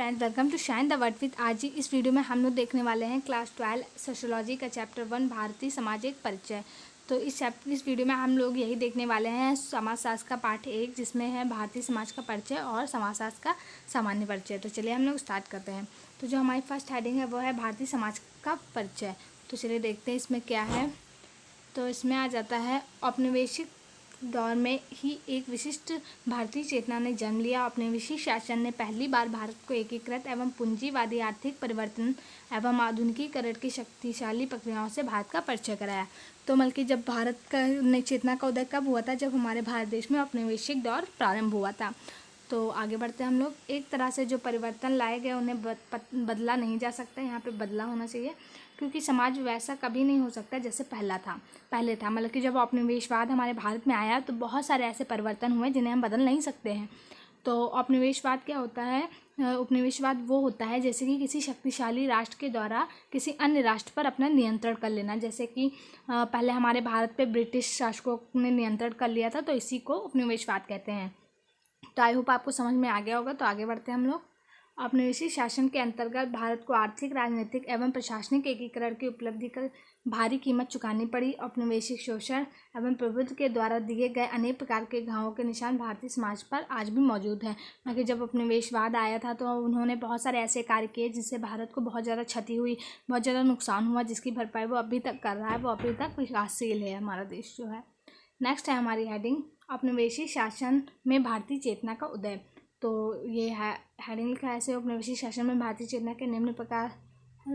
Friends, welcome to shine the word with. आज इस video में हम लोग देखने वाले हैं क्लास 12 सोशियोलॉजी का चैप्टर 1 भारतीय समाज एक परिचय। तो इस वीडियो में हम लोग यही देखने वाले हैं समाजशास्त्र का पार्ट 1, जिसमें है भारतीय समाज का परिचय और समाजशास्त्र का सामान्य परिचय। तो चलिए हम लोग स्टार्ट करते हैं। तो जो हमारी फर्स्ट हेडिंग है वो है भारतीय समाज का परिचय। तो चलिए देखते हैं इसमें क्या है। तो इसमें आ जाता है, औपनिवेशिक दौर में ही एक विशिष्ट भारतीय चेतना ने जन्म लिया। औपनिवेशिक शासन ने पहली बार भारत को एकीकृत एवं पूंजीवादी आर्थिक परिवर्तन एवं आधुनिकीकरण की शक्तिशाली प्रक्रियाओं से भारत का परिचय कराया। तो बल्कि जब भारत का नई चेतना का उदय कब हुआ था? जब हमारे भारत देश में औपनिवेशिक दौर प्रारंभ हुआ था। तो आगे बढ़ते हैं हम लोग। एक तरह से जो परिवर्तन लाए गए उन्हें बदला नहीं जा सकता। यहाँ पे बदला होना चाहिए, क्योंकि समाज वैसा कभी नहीं हो सकता जैसे पहले था। मतलब कि जब औपनिवेशवाद हमारे भारत में आया तो बहुत सारे ऐसे परिवर्तन हुए जिन्हें हम बदल नहीं सकते हैं। तो औपनिवेशवाद क्या होता है? उपनिवेशवाद वो होता है जैसे कि किसी शक्तिशाली राष्ट्र के द्वारा किसी अन्य राष्ट्र पर अपना नियंत्रण कर लेना। जैसे कि पहले हमारे भारत पे ब्रिटिश शासकों ने नियंत्रण कर लिया था, तो इसी को उपनिवेशवाद कहते हैं। तो आई होप आपको समझ में आ गया होगा। तो आगे बढ़ते हैं हम लोग। औपनिवेशिक शासन के अंतर्गत भारत को आर्थिक, राजनीतिक एवं प्रशासनिक एकीकरण की उपलब्धि का भारी कीमत चुकानी पड़ी। औपनिवेशिक शोषण एवं प्रभुत्व के द्वारा दिए गए अनेक प्रकार के घावों के निशान भारतीय समाज पर आज भी मौजूद हैं। क्योंकि जब उपनिवेशवाद आया था तो उन्होंने बहुत सारे ऐसे कार्य किए जिससे भारत को बहुत ज़्यादा क्षति हुई, बहुत ज़्यादा नुकसान हुआ, जिसकी भरपाई वो अभी तक कर रहा है। वो अभी तक विकासशील है हमारा देश जो है। नेक्स्ट है हमारी हेडिंग, औपनिवेशिक शासन में भारतीय चेतना का उदय। तो ये है हेडिंग लिखा है ऐसे, औपनिवेशिक शासन में भारतीय चेतना के निम्न प्रकार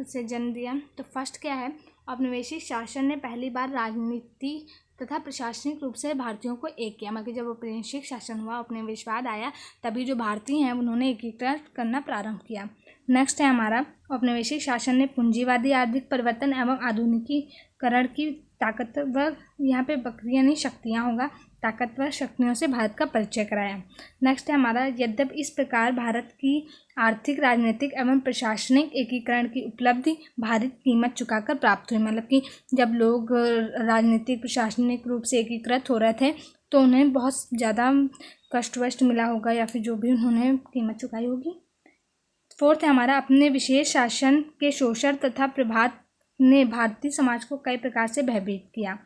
से जन्म दिया। तो फर्स्ट क्या है? औपनिवेशिक शासन ने पहली बार राजनीति तथा प्रशासनिक रूप से भारतीयों को एक किया। मतलब जब औपनिवेशिक शासन हुआ, उपनिवेशवाद आया, तभी जो भारतीय हैं उन्होंने एकीकरण करना प्रारंभ किया। नेक्स्ट है हमारा, औपनिवेशिक शासन ने पूंजीवादी आर्थिक परिवर्तन एवं आधुनिकीकरण की ताकतवर, यहाँ पे बकरियाँ नहीं शक्तियाँ होगा, ताकतवर शक्तियों से भारत का परिचय कराया। नेक्स्ट है हमारा, यद्यपि इस प्रकार भारत की आर्थिक, राजनीतिक एवं प्रशासनिक एकीकरण की उपलब्धि भारी कीमत चुकाकर प्राप्त हुई। मतलब कि जब लोग राजनीतिक, प्रशासनिक रूप से एकीकृत हो रहे थे तो उन्हें बहुत ज़्यादा कष्ट मिला होगा, या फिर जो भी उन्होंने कीमत चुकाई होगी। फोर्थ है हमारा, अपने विशेष शासन के शोषण तथा प्रभाव ने भारतीय समाज को कई प्रकार से भयभीत किया।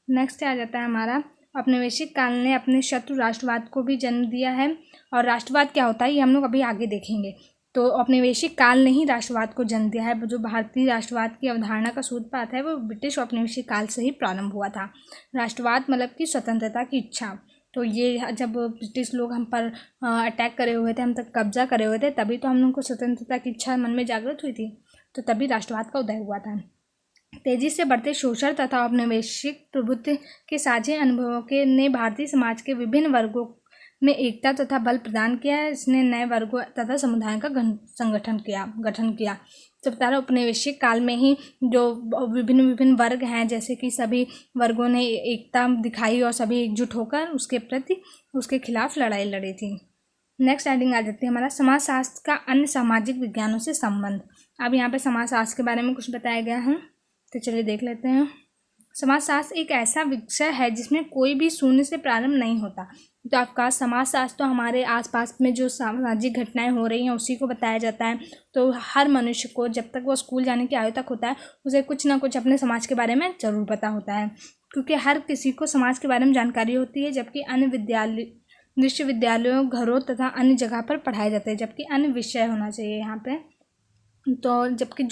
नेक्स्ट आ जाता है हमारा, औपनिवेशिक काल ने अपने शत्रु राष्ट्रवाद को भी जन्म दिया है। और राष्ट्रवाद क्या होता है ये हम लोग अभी आगे देखेंगे। तो औपनिवेशिक काल ने ही राष्ट्रवाद को जन्म दिया है। जो भारतीय राष्ट्रवाद की अवधारणा का सूत्रपात है वो ब्रिटिश औपनिवेशिक काल से ही प्रारंभ हुआ था। राष्ट्रवाद मतलब कि स्वतंत्रता की इच्छा। तो ये जब ब्रिटिश लोग हम पर अटैक करे हुए थे, हम तक कब्जा करे हुए थे, तभी तो हम लोग को स्वतंत्रता की इच्छा मन में जागृत हुई थी। तो तभी राष्ट्रवाद का उदय हुआ था। तेजी से बढ़ते शोषण तथा औपनिवेशिक प्रभुत्व के साझे अनुभवों के ने भारतीय समाज के विभिन्न वर्गों में एकता तथा बल प्रदान किया है। इसने नए वर्गों तथा समुदायों का गठन किया। तो बता रहा, उपनिवेशिक काल में ही जो विभिन्न वर्ग हैं, जैसे कि सभी वर्गों ने एकता दिखाई और सभी एकजुट होकर उसके खिलाफ लड़ाई लड़ी थी। नेक्स्ट हेडिंग आ जाती है हमारा, समाजशास्त्र का अन्य सामाजिक विज्ञानों से संबंध। अब यहाँ पे समाजशास्त्र के बारे में कुछ बताया गया है, तो चलिए देख लेते हैं। समाजशास्त्र एक ऐसा विषय है जिसमें कोई भी शून्य से प्रारंभ नहीं होता। तो आपका समाजशास्त्र तो हमारे आसपास में जो सामाजिक घटनाएं हो रही हैं उसी को बताया जाता है। तो हर मनुष्य को जब तक वो स्कूल जाने की आयु तक होता है उसे कुछ ना कुछ अपने समाज के बारे में ज़रूर पता होता है, क्योंकि हर किसी को समाज के बारे में जानकारी होती है। जबकि अन्य विश्वविद्यालयों, घरों तथा अन्य जगह पर पढ़ाए जाते हैं, जबकि अन्य विषय होना चाहिए यहाँ पे। तो जबकि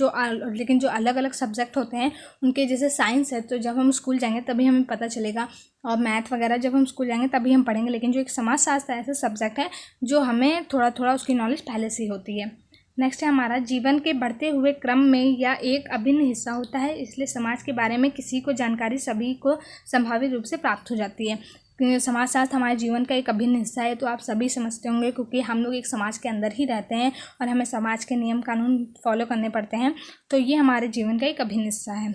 लेकिन जो अलग अलग सब्जेक्ट होते हैं उनके, जैसे साइंस है तो जब हम स्कूल जाएंगे तभी हमें पता चलेगा, और मैथ वगैरह जब हम स्कूल जाएंगे तभी हम पढ़ेंगे। लेकिन जो एक समाजशास्त्र ऐसा सब्जेक्ट है जो हमें थोड़ा थोड़ा उसकी नॉलेज पहले से ही होती है। नेक्स्ट है हमारा, जीवन के बढ़ते हुए क्रम में यह एक अभिन्न हिस्सा होता है, इसलिए समाज के बारे में किसी को जानकारी सभी को संभावित रूप से प्राप्त हो जाती है। समाजशास्त्र हमारे जीवन का एक अभिन्न हिस्सा है, तो आप सभी समझते होंगे, क्योंकि हम लोग एक समाज के अंदर ही रहते हैं और हमें समाज के नियम कानून फॉलो करने पड़ते हैं। तो ये हमारे जीवन का एक अभिन्न हिस्सा है।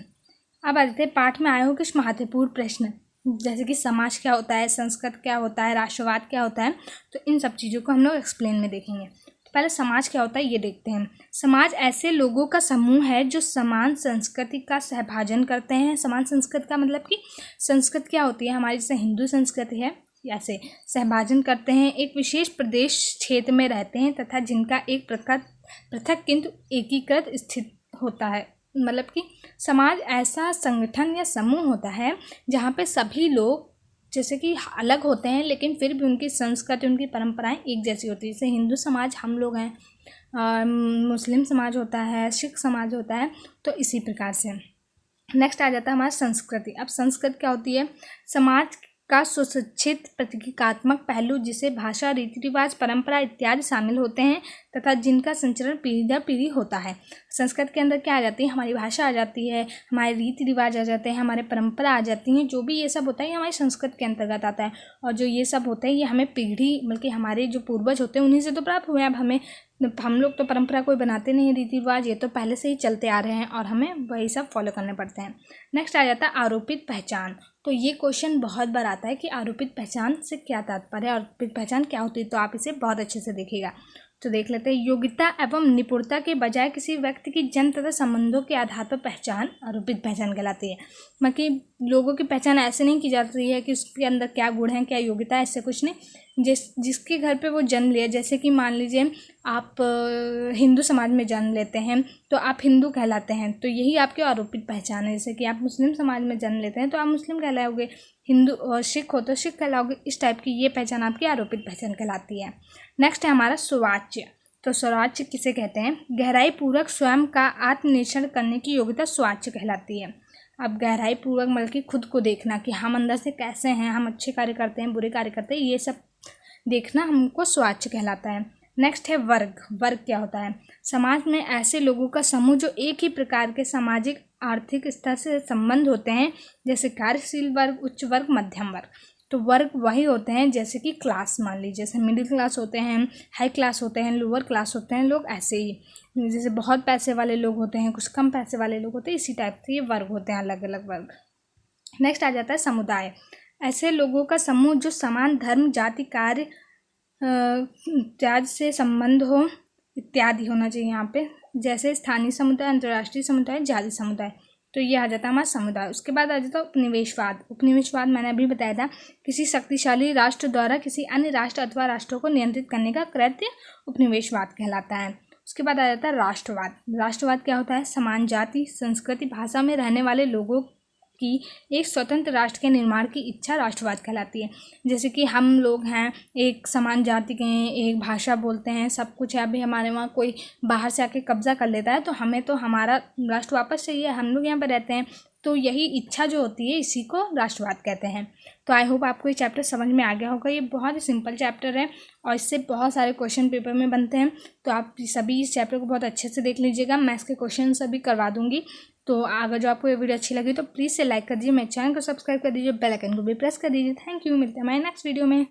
अब आ जाते हैं पाठ में आए हो कुछ महत्वपूर्ण प्रश्न, जैसे कि समाज क्या होता है, संस्कृत क्या होता है, राष्ट्रवाद क्या होता है। तो इन सब चीज़ों को हम लोग एक्सप्लेन में देखेंगे। तो पहले समाज क्या होता है ये देखते हैं। समाज ऐसे लोगों का समूह है जो समान संस्कृति का सहभाजन करते हैं। समान संस्कृति का मतलब कि संस्कृति क्या होती है हमारी, जैसे हिंदू संस्कृति है, ऐसे सहभाजन करते हैं, एक विशेष प्रदेश क्षेत्र में रहते हैं तथा जिनका एक प्रखर पृथक किंतु एकीकृत स्थित होता है। मतलब कि समाज ऐसा संगठन या समूह होता है जहाँ पे सभी लोग जैसे कि अलग होते हैं लेकिन फिर भी उनकी संस्कृति, उनकी परंपराएं एक जैसी होती है। जैसे हिंदू समाज हम लोग हैं, मुस्लिम समाज होता है, सिख समाज होता है, तो इसी प्रकार से। नेक्स्ट आ जाता है हमारा संस्कृति। अब संस्कृति क्या होती है? समाज का सुसज्जित प्रतीकात्मक पहलू जिसे भाषा, रीति रिवाज, परंपरा इत्यादि शामिल होते हैं तथा जिनका संचरण पीढ़ी दर पीढ़ी होता है। संस्कृत के अंदर क्या आ जाती है? हमारी भाषा आ जाती है, हमारे रीति रिवाज आ जाते हैं, हमारे परंपरा आ जाती हैं। जो भी ये सब होता है ये हमारी संस्कृत के अंतर्गत आता है। और जो ये सब होता है ये हमें पीढ़ी, बल्कि हमारे जो पूर्वज होते हैं उन्हीं से तो प्राप्त हुए। अब हम लोग तो परंपरा कोई बनाते नहीं, रीति रिवाज ये तो पहले से ही चलते आ रहे हैं और हमें वही सब फॉलो करने पड़ते हैं। नेक्स्ट आ जाता है आरोपित पहचान। तो ये क्वेश्चन बहुत बार आता है कि आरोपित पहचान से क्या तात्पर्य है, आरोपित पहचान क्या होती है, तो आप इसे बहुत अच्छे से देखिएगा। तो देख लेते हैं। योग्यता एवं निपुणता के बजाय किसी व्यक्ति की जन्म तथा संबंधों के आधार पर पहचान आरोपित पहचान कहलाती है। मतलब लोगों की पहचान ऐसे नहीं की जाती है कि उसके अंदर क्या गुण है, क्या योग्यता है, ऐसे कुछ नहीं। जिसके घर पे वो जन्म लिया, जैसे कि मान लीजिए आप हिंदू समाज में जन्म लेते हैं तो आप हिंदू कहलाते हैं, तो यही आपकी आरोपित पहचान है। जैसे कि आप मुस्लिम समाज में जन्म लेते हैं तो आप मुस्लिम कहलाओगे, हिंदू और सिख हो तो सिख कहलाओगे। इस टाइप की ये पहचान आपकी आरोपित पहचान कहलाती है। नेक्स्ट है हमारा सुवाच्य। तो सुवाच्य किसे कहते हैं? गहराई पूर्वक स्वयं का आत्मनिरीक्षण करने की योग्यता सुवाच्य कहलाती है। अब गहराई पूर्वक मतलब कि खुद को देखना कि हम अंदर से कैसे हैं, हम अच्छे कार्य करते हैं, बुरे कार्य करते हैं, ये सब देखना हमको सुवाच्य कहलाता है। नेक्स्ट है वर्ग। वर्ग क्या होता है? समाज में ऐसे लोगों का समूह जो एक ही प्रकार के सामाजिक आर्थिक स्तर से संबंध होते हैं, जैसे कार्यशील वर्ग, उच्च वर्ग, मध्यम वर्ग। तो वर्ग वही होते हैं जैसे कि क्लास, मान लीजिए जैसे मिडिल क्लास होते हैं, हाई क्लास होते हैं, लोअर क्लास होते हैं लोग, ऐसे ही जैसे बहुत पैसे वाले लोग होते हैं, कुछ कम पैसे वाले लोग होते हैं, इसी टाइप के ये वर्ग होते हैं, अलग अलग वर्ग। नेक्स्ट आ जाता है समुदाय। ऐसे लोगों का समूह जो समान धर्म, जाति, कार्य इत्यादि से संबंध हो इत्यादि होना चाहिए यहाँ पे, जैसे स्थानीय समुदाय, अंतर्राष्ट्रीय समुदाय, जाति समुदाय। तो ये आ जाता है हमारा समुदाय। उसके बाद आ जाता है उपनिवेशवाद। उपनिवेशवाद मैंने अभी बताया था, किसी शक्तिशाली राष्ट्र द्वारा किसी अन्य राष्ट्र अथवा राष्ट्रों को नियंत्रित करने का कृत्य उपनिवेशवाद कहलाता है। उसके बाद आ जाता है राष्ट्रवाद। राष्ट्रवाद क्या होता है? समान जाति, संस्कृति, भाषा में रहने वाले लोगों की एक स्वतंत्र राष्ट्र के निर्माण की इच्छा राष्ट्रवाद कहलाती है। जैसे कि हम लोग हैं, एक समान जाति के हैं, एक भाषा बोलते हैं, सब कुछ है, अभी हमारे वहाँ कोई बाहर से आके कब्जा कर लेता है तो हमें तो हमारा राष्ट्र वापस चाहिए, हम लोग यहाँ पर रहते हैं, तो यही इच्छा जो होती है इसी को राष्ट्रवाद कहते हैं। तो आई होप आपको ये चैप्टर समझ में आ गया होगा। ये बहुत ही सिंपल चैप्टर है और इससे बहुत सारे क्वेश्चन पेपर में बनते हैं, तो आप सभी इस चैप्टर को बहुत अच्छे से देख लीजिएगा। मैं इसके क्वेश्चन सभी करवा दूँगी। तो अगर जो आपको ये वीडियो अच्छी लगी तो प्लीज़ से लाइक कर दीजिए, मेरे चैनल को सब्सक्राइब कर दीजिए, बेल आइकन को भी प्रेस कर दीजिए। Thank you. मिलते हैं हमारे नेक्स्ट वीडियो में।